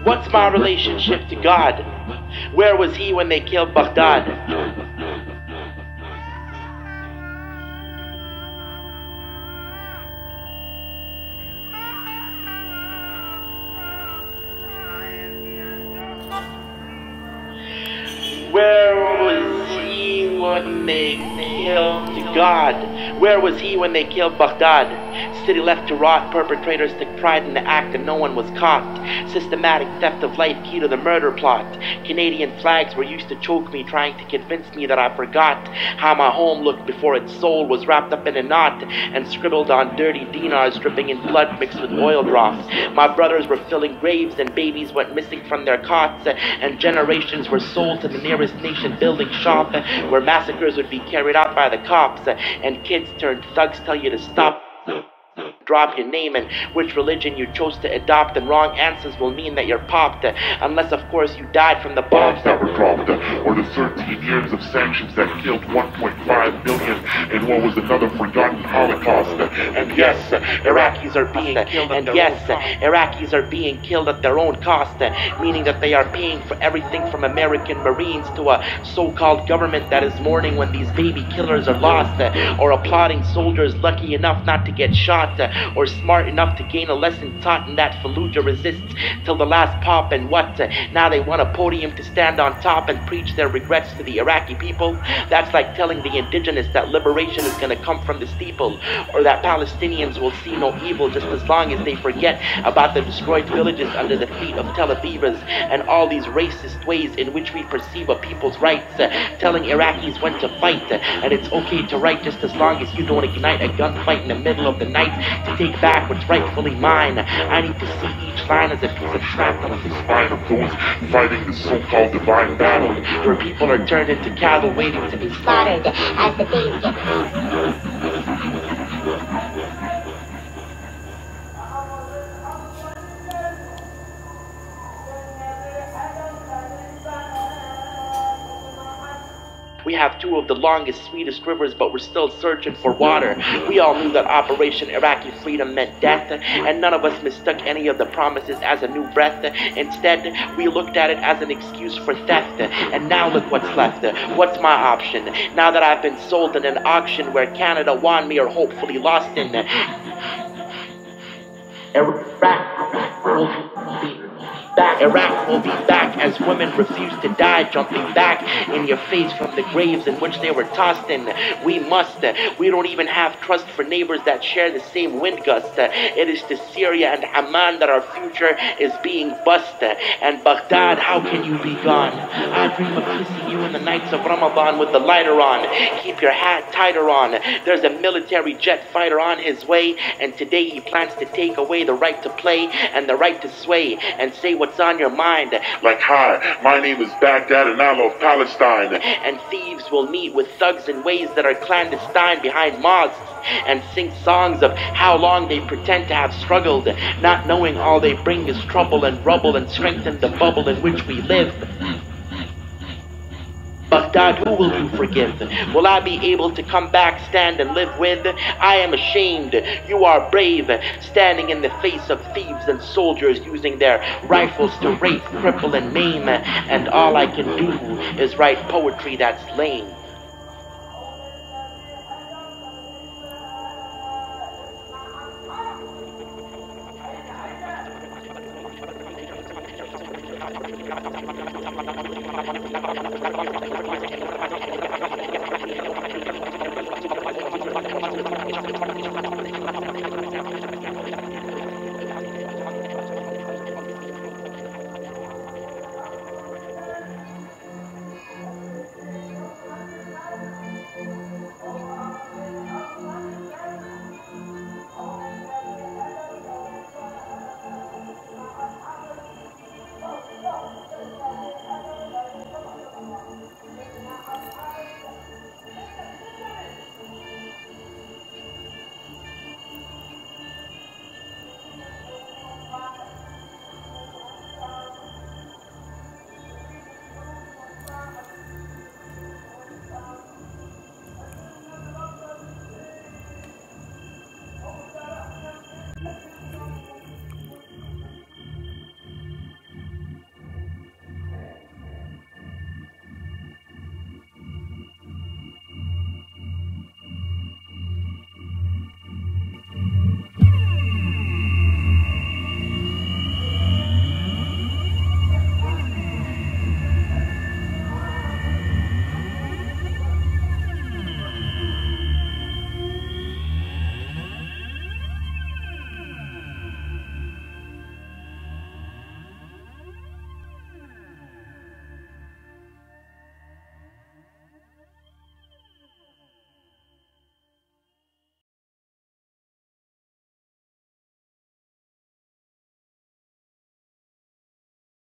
What's my relationship to God? Where was he when they killed Baghdad? Where was he when they killed God? Where was he when they killed Baghdad? City left to rot, perpetrators took pride in the act and no one was caught. Systematic theft of life key to the murder plot. Canadian flags were used to choke me, trying to convince me that I forgot how my home looked before its soul was wrapped up in a knot and scribbled on dirty dinars dripping in blood mixed with oil drops. My brothers were filling graves and babies went missing from their cots, and generations were sold to the nearest nation building shop where massacres would be carried out by the cops, and kids turned thugs tell you to stop, drop your name and which religion you chose to adopt, and wrong answers will mean that you're popped, unless of course you died from the bombs that were dropped, or the 13 years of sanctions that killed 1.5 million in what was another forgotten Holocaust. And yes, Iraqis are being killed. And yes, Iraqis are being killed at their own cost, meaning that they are paying for everything from American Marines to a so-called government that is mourning when these baby killers are lost, or applauding soldiers lucky enough not to get shot, or smart enough to gain a lesson taught in that Fallujah resists till the last pop. And what? Now they want a podium to stand on top and preach their regrets to the Iraqi people? That's like telling the indigenous that liberation is going to come from the steeple, or that Palestinians will see no evil just as long as they forget about the destroyed villages under the feet of Tel Avivas and all these racist ways in which we perceive a people's rights, telling Iraqis when to fight, and it's okay to write just as long as you don't ignite a gunfight in the middle of the night to take back what's rightfully mine. I need to see each line as a piece of shrapnel of the spine of those fighting the so-called divine battle, where people are turned into cattle waiting to be slaughtered as the days get We have two of the longest, sweetest rivers, but we're still searching for water. We all knew that Operation Iraqi Freedom meant death, and none of us mistook any of the promises as a new breath. Instead, we looked at it as an excuse for theft. And now look what's left. What's my option? Now that I've been sold in an auction where Canada won me or hopefully lost in Iraq will be back as women refuse to die, jumping back in your face from the graves in which they were tossed in. We don't even have trust for neighbors that share the same wind gust. It is to Syria and Amman that our future is being bust. And Baghdad, how can you be gone? I dream of kissing you in the nights of Ramadan with the lighter on. Keep your hat tighter on. There's a military jet fighter on his way, and today he plans to take away the right to play and the right to sway and say what's on your mind. Like, hi, my name is Baghdad and I love Palestine. And thieves will meet with thugs in ways that are clandestine behind mosques and sing songs of how long they pretend to have struggled, not knowing all they bring is trouble and rubble and strengthen the bubble in which we live. Baghdad, who will you forgive? Will I be able to come back, stand and live with? I am ashamed. You are brave, standing in the face of thieves and soldiers using their rifles to rape, cripple and maim. And all I can do is write poetry that's lame.